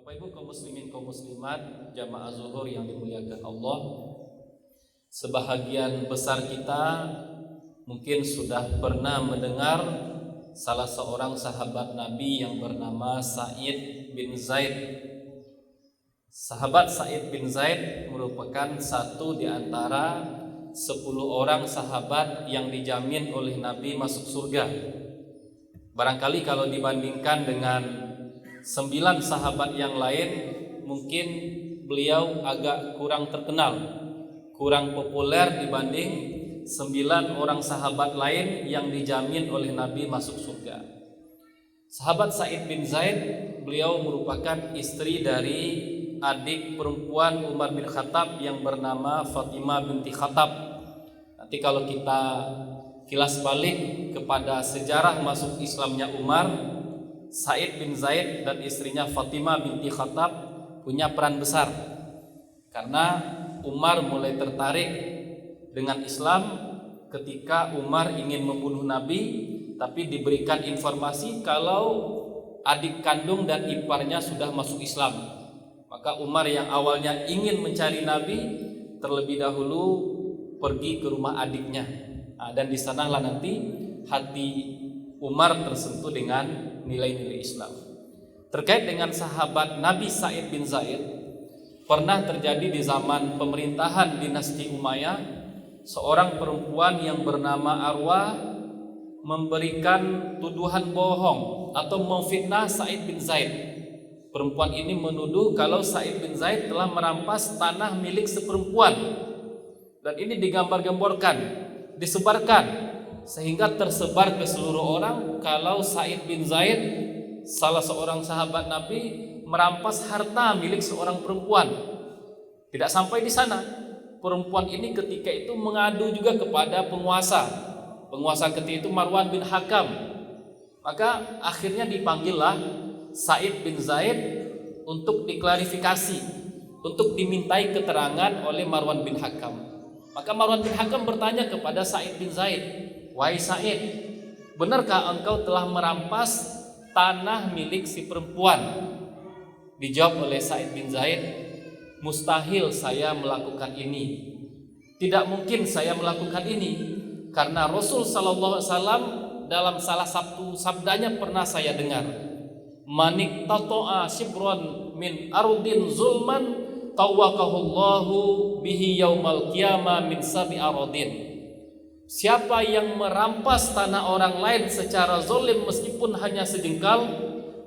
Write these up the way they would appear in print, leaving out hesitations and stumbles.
Bapak Ibu kaum muslimin kaum muslimat jamaah zuhur yang dimuliakan Allah, sebahagian besar kita mungkin sudah pernah mendengar salah seorang sahabat Nabi yang bernama Sa'id bin Zaid. Sahabat Sa'id bin Zaid merupakan satu di antara 10 orang sahabat yang dijamin oleh Nabi masuk surga. Barangkali kalau dibandingkan dengan 9 sahabat yang lain, mungkin beliau agak kurang terkenal, kurang populer dibanding 9 orang sahabat lain yang dijamin oleh Nabi masuk surga. Sahabat Sa'id bin Zaid, beliau merupakan istri dari adik perempuan Umar bin Khattab yang bernama Fatimah binti Khattab. Nanti kalau kita kilas balik kepada sejarah masuk Islamnya Umar, Sa'id bin Zaid dan istrinya Fatimah binti Khattab punya peran besar, karena Umar mulai tertarik dengan Islam ketika Umar ingin membunuh Nabi, tapi diberikan informasi kalau adik kandung dan iparnya sudah masuk Islam. Maka Umar yang awalnya ingin mencari Nabi terlebih dahulu pergi ke rumah adiknya. Dan di sanalah nanti hati Umar tersentuh dengan nilai-nilai Islam. Terkait dengan sahabat Nabi Sa'id bin Zaid, pernah terjadi di zaman pemerintahan dinasti Umayyah, seorang perempuan yang bernama Arwah memberikan tuduhan bohong atau memfitnah Sa'id bin Zaid. Perempuan ini menuduh kalau Sa'id bin Zaid telah merampas tanah milik seperempuan, dan ini digambar-gambarkan, disebarkan, sehingga tersebar ke seluruh orang kalau Sa'id bin Zaid, salah seorang sahabat Nabi, merampas harta milik seorang perempuan. Tidak sampai di sana, perempuan ini ketika itu mengadu juga kepada penguasa ketika itu Marwan bin Hakam. Maka akhirnya dipanggillah Sa'id bin Zaid untuk diklarifikasi, untuk dimintai keterangan oleh Marwan bin Hakam. Maka Marwan bin Hakam bertanya kepada Sa'id bin Zaid, "Wahai Sa'id, benarkah engkau telah merampas tanah milik si perempuan?" Dijawab oleh Sa'id bin Zaid, "Mustahil saya melakukan ini. Tidak mungkin saya melakukan ini, karena Rasul sallallahu alaihi wasallam dalam salah satu sabdanya pernah saya dengar, manik tato'a shibron min ardin zulman tawakahullahu bihi yaumal qiyamah min sabi aradin." Siapa yang merampas tanah orang lain secara zalim meskipun hanya sejengkal,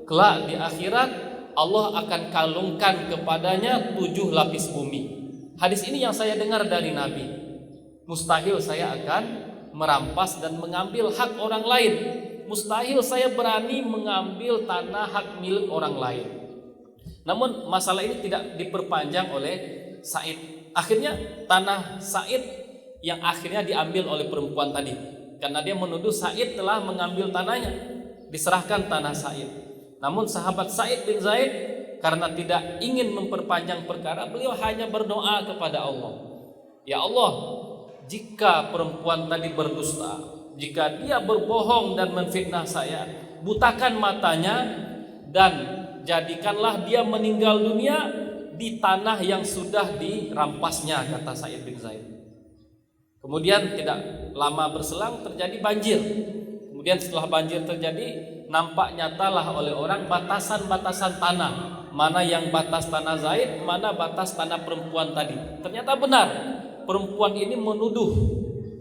kelak di akhirat Allah akan kalungkan kepadanya 7 lapis bumi. Hadis ini yang saya dengar dari Nabi. Mustahil saya akan merampas dan mengambil hak orang lain. Mustahil saya berani mengambil tanah hak milik orang lain. Namun masalah ini tidak diperpanjang oleh Sa'id. Akhirnya tanah Sa'id yang akhirnya diambil oleh perempuan tadi, karena dia menuduh Sa'id telah mengambil tanahnya. Diserahkan tanah Sa'id. Namun sahabat Sa'id bin Zaid karena tidak ingin memperpanjang perkara, beliau hanya berdoa kepada Allah, "Ya Allah, jika perempuan tadi berdusta, jika dia berbohong dan menfitnah saya, butakan matanya dan jadikanlah dia meninggal dunia di tanah yang sudah dirampasnya," kata Sa'id bin Zaid. Kemudian tidak lama berselang terjadi banjir. Kemudian setelah banjir terjadi, nampak nyatalah oleh orang batasan-batasan tanah, mana yang batas tanah Zaid, mana batas tanah perempuan tadi. Ternyata benar, perempuan ini menuduh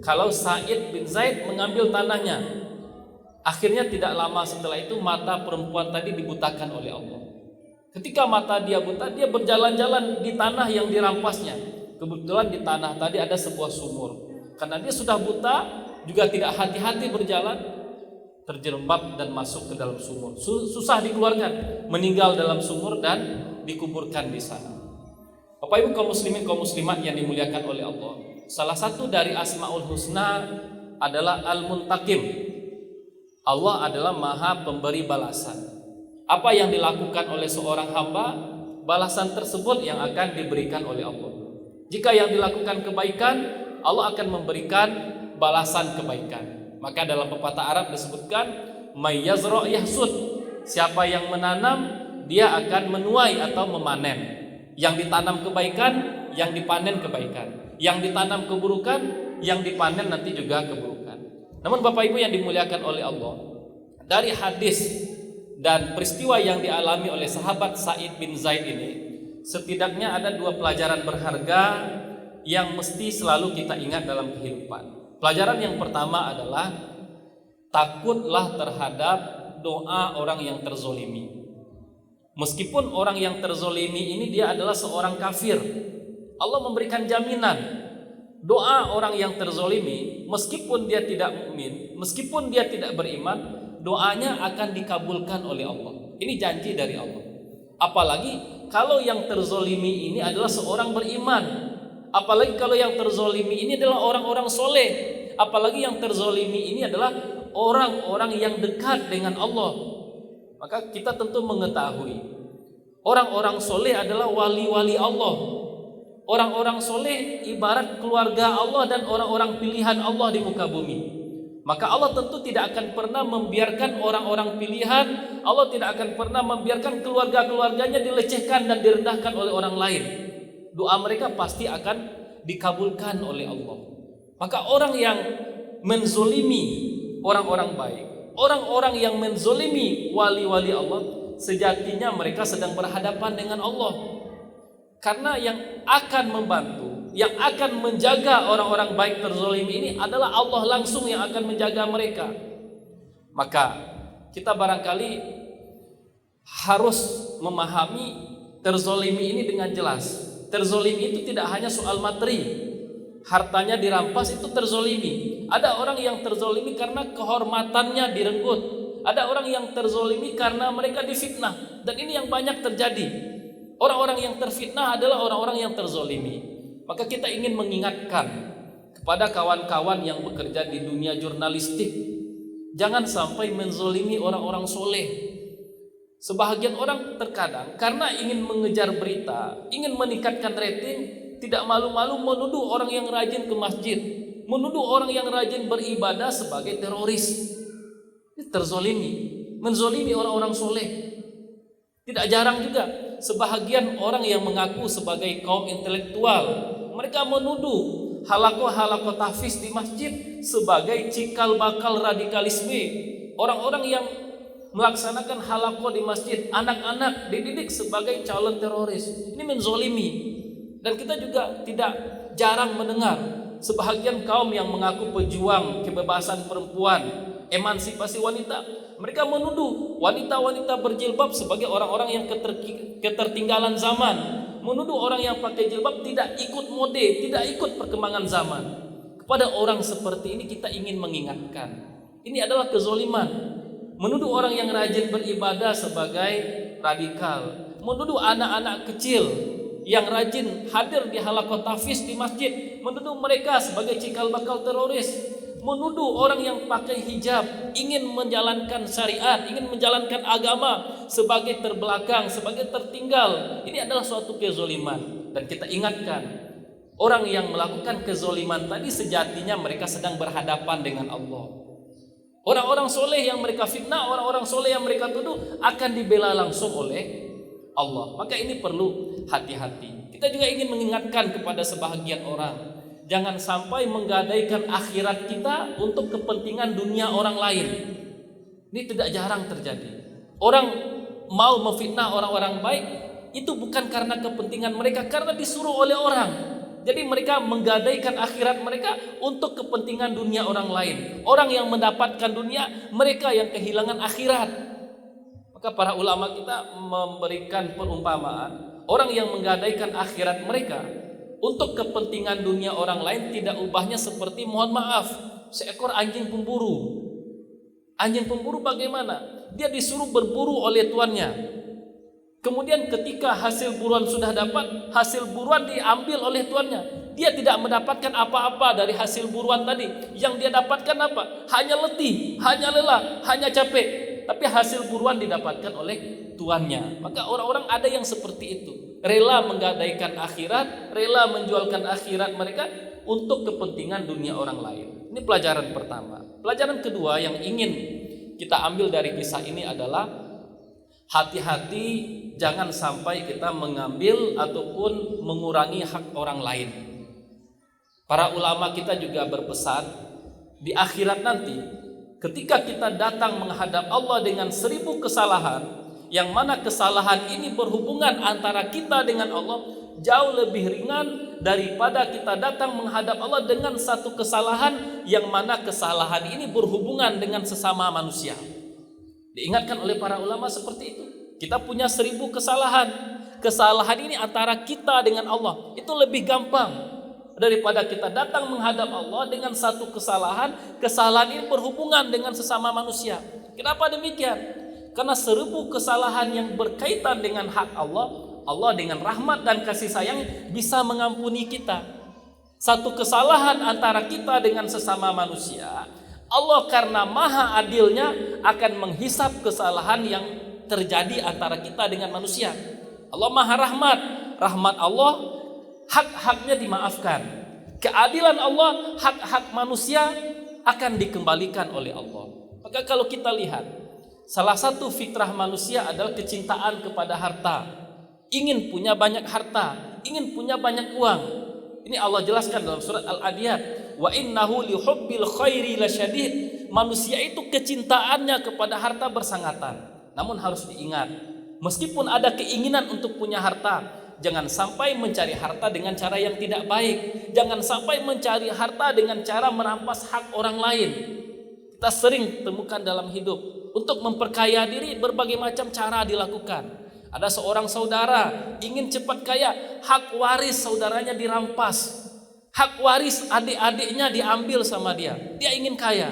kalau Sa'id bin Zaid mengambil tanahnya. Akhirnya tidak lama setelah itu mata perempuan tadi dibutakan oleh Allah. Ketika mata dia buta, dia berjalan-jalan di tanah yang dirampasnya. Kebetulan di tanah tadi ada sebuah sumur. Karena dia sudah buta, juga tidak hati-hati berjalan, terjerembab dan masuk ke dalam sumur. Susah dikeluarkan, meninggal dalam sumur dan dikuburkan di sana. Bapak Ibu kaum muslimin kaum muslimat yang dimuliakan oleh Allah, salah satu dari Asmaul Husna adalah Al-Muntaqim. Allah adalah Maha Pemberi balasan. Apa yang dilakukan oleh seorang hamba, balasan tersebut yang akan diberikan oleh Allah. Jika yang dilakukan kebaikan, Allah akan memberikan balasan kebaikan. Maka dalam pepatah Arab disebutkan, "May yazra' yahsud." Siapa yang menanam dia akan menuai atau memanen. Yang ditanam kebaikan, yang dipanen kebaikan. Yang ditanam keburukan, yang dipanen nanti juga keburukan. Namun Bapak Ibu yang dimuliakan oleh Allah, dari hadis dan peristiwa yang dialami oleh sahabat Sa'id bin Zaid ini, setidaknya ada dua pelajaran berharga yang mesti selalu kita ingat dalam kehidupan. Pelajaran yang pertama adalah takutlah terhadap doa orang yang terzolimi. Meskipun orang yang terzolimi ini dia adalah seorang kafir, Allah memberikan jaminan doa orang yang terzolimi, meskipun dia tidak mukmin, meskipun dia tidak beriman, doanya akan dikabulkan oleh Allah. Ini janji dari Allah. Apalagi kalau yang terzolimi ini adalah seorang beriman, apalagi kalau yang terzolimi ini adalah orang-orang soleh, apalagi yang terzolimi ini adalah orang-orang yang dekat dengan Allah. Maka kita tentu mengetahui orang-orang soleh adalah wali-wali Allah. Orang-orang soleh ibarat keluarga Allah dan orang-orang pilihan Allah di muka bumi. Maka Allah tentu tidak akan pernah membiarkan orang-orang pilihan, Allah tidak akan pernah membiarkan keluarga-keluarganya dilecehkan dan direndahkan oleh orang lain. Doa mereka pasti akan dikabulkan oleh Allah. Maka orang yang menzolimi orang-orang baik, orang-orang yang menzolimi wali-wali Allah, sejatinya mereka sedang berhadapan dengan Allah. Karena yang akan membantu, yang akan menjaga orang-orang baik terzolimi ini adalah Allah langsung yang akan menjaga mereka. Maka kita barangkali harus memahami terzolimi ini dengan jelas. Terzolimi itu tidak hanya soal materi, hartanya dirampas itu terzolimi. Ada orang yang terzolimi karena kehormatannya direnggut. Ada orang yang terzolimi karena mereka difitnah. Dan ini yang banyak terjadi. Orang-orang yang terfitnah adalah orang-orang yang terzolimi. Maka kita ingin mengingatkan kepada kawan-kawan yang bekerja di dunia jurnalistik, jangan sampai menzolimi orang-orang soleh. Sebahagian orang terkadang karena ingin mengejar berita, ingin meningkatkan rating, tidak malu-malu menuduh orang yang rajin ke masjid, menuduh orang yang rajin beribadah sebagai teroris. Ini terzolimi, menzolimi orang-orang soleh. Tidak jarang juga sebahagian orang yang mengaku sebagai kaum intelektual, mereka menuduh halaqah-halaqah tahfiz di masjid sebagai cikal bakal radikalisme. Orang-orang yang melaksanakan halaqah di masjid, anak-anak dididik sebagai calon teroris. Ini menzolimi. Dan kita juga tidak jarang mendengar sebahagian kaum yang mengaku pejuang kebebasan perempuan, emansipasi wanita, mereka menuduh wanita-wanita berjilbab sebagai orang-orang yang ketertinggalan zaman, menuduh orang yang pakai jilbab tidak ikut mode, tidak ikut perkembangan zaman. Kepada orang seperti ini kita ingin mengingatkan, ini adalah kezoliman. Menuduh orang yang rajin beribadah sebagai radikal, menuduh anak-anak kecil yang rajin hadir di halaqah tahfiz di masjid, menuduh mereka sebagai cikal bakal teroris. Menuduh orang yang pakai hijab ingin menjalankan syariat, ingin menjalankan agama sebagai terbelakang, sebagai tertinggal. Ini adalah suatu kezoliman. Dan kita ingatkan, orang yang melakukan kezoliman tadi sejatinya mereka sedang berhadapan dengan Allah. Orang-orang soleh yang mereka fitnah, orang-orang soleh yang mereka tuduh akan dibela langsung oleh Allah. Maka ini perlu hati-hati. Kita juga ingin mengingatkan kepada sebahagian orang, jangan sampai menggadaikan akhirat kita untuk kepentingan dunia orang lain. Ini tidak jarang terjadi. Orang mau memfitnah orang-orang baik itu bukan karena kepentingan mereka, karena disuruh oleh orang. Jadi mereka menggadaikan akhirat mereka untuk kepentingan dunia orang lain. Orang yang mendapatkan dunia, mereka yang kehilangan akhirat. Maka para ulama kita memberikan perumpamaan, orang yang menggadaikan akhirat mereka untuk kepentingan dunia orang lain tidak ubahnya seperti, mohon maaf, seekor anjing pemburu. Anjing pemburu bagaimana? Dia disuruh berburu oleh tuannya. Kemudian ketika hasil buruan sudah dapat, hasil buruan diambil oleh tuannya. Dia tidak mendapatkan apa-apa dari hasil buruan tadi. Yang dia dapatkan apa? Hanya letih, hanya lelah, hanya capek. Tapi hasil buruan didapatkan oleh tuannya. Maka orang-orang ada yang seperti itu, rela menggadaikan akhirat, rela menjualkan akhirat mereka untuk kepentingan dunia orang lain. Ini pelajaran pertama. Pelajaran kedua yang ingin kita ambil dari kisah ini adalah hati-hati jangan sampai kita mengambil ataupun mengurangi hak orang lain. Para ulama kita juga berpesan, di akhirat nanti ketika kita datang menghadap Allah dengan 1000 kesalahan, yang mana kesalahan ini berhubungan antara kita dengan Allah, jauh lebih ringan daripada kita datang menghadap Allah dengan satu kesalahan yang mana kesalahan ini berhubungan dengan sesama manusia. Diingatkan oleh para ulama seperti itu. Kita punya 1000 kesalahan. Kesalahan ini antara kita dengan Allah itu lebih gampang daripada kita datang menghadap Allah dengan satu kesalahan. Kesalahan ini berhubungan dengan sesama manusia. Kenapa demikian? Karena 1000 kesalahan yang berkaitan dengan hak Allah, Allah dengan rahmat dan kasih sayang bisa mengampuni kita. Satu kesalahan antara kita dengan sesama manusia, Allah karena maha adilnya akan menghisap kesalahan yang terjadi antara kita dengan manusia. Allah maha rahmat, rahmat Allah hak-haknya dimaafkan. Keadilan Allah, hak-hak manusia akan dikembalikan oleh Allah. Maka kalau kita lihat, salah satu fitrah manusia adalah kecintaan kepada harta. Ingin punya banyak harta, ingin punya banyak uang. Ini Allah jelaskan dalam surat Al-Adiyat, wa innahu lihubbil khairi lasyadid. Manusia itu kecintaannya kepada harta bersangatan. Namun harus diingat, meskipun ada keinginan untuk punya harta, jangan sampai mencari harta dengan cara yang tidak baik. Jangan sampai mencari harta dengan cara merampas hak orang lain. Kita sering temukan dalam hidup, untuk memperkaya diri berbagai macam cara dilakukan. Ada seorang saudara ingin cepat kaya, hak waris saudaranya dirampas. Hak waris adik-adiknya diambil sama dia. Dia ingin kaya.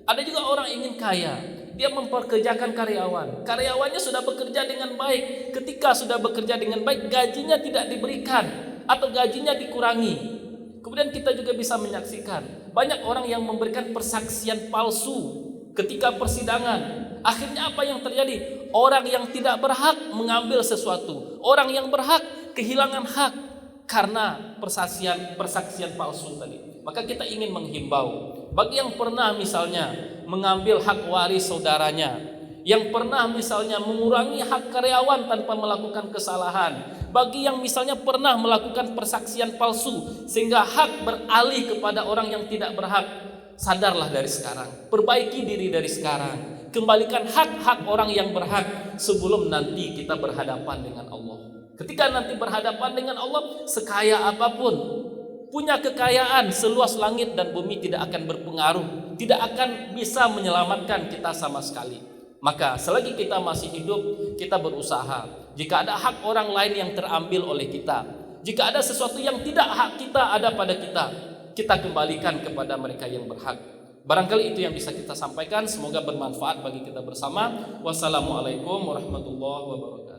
Ada juga orang ingin kaya, dia memperkerjakan karyawan. Karyawannya sudah bekerja dengan baik. Ketika sudah bekerja dengan baik, gajinya tidak diberikan atau gajinya dikurangi. Kemudian kita juga bisa menyaksikan banyak orang yang memberikan persaksian palsu ketika persidangan. Akhirnya apa yang terjadi? Orang yang tidak berhak mengambil sesuatu, orang yang berhak kehilangan hak karena persaksian palsu tadi. Maka kita ingin menghimbau bagi yang pernah misalnya mengambil hak waris saudaranya, yang pernah misalnya mengurangi hak karyawan tanpa melakukan kesalahan, bagi yang misalnya pernah melakukan persaksian palsu sehingga hak beralih kepada orang yang tidak berhak, sadarlah dari sekarang, perbaiki diri dari sekarang, kembalikan hak-hak orang yang berhak sebelum nanti kita berhadapan dengan Allah. Ketika nanti berhadapan dengan Allah, sekaya apapun, punya kekayaan seluas langit dan bumi tidak akan berpengaruh, tidak akan bisa menyelamatkan kita sama sekali. Maka selagi kita masih hidup, kita berusaha. Jika ada hak orang lain yang terambil oleh kita, jika ada sesuatu yang tidak hak kita ada pada kita, kita kembalikan kepada mereka yang berhak. Barangkali itu yang bisa kita sampaikan. Semoga bermanfaat bagi kita bersama. Wassalamualaikum warahmatullahi wabarakatuh.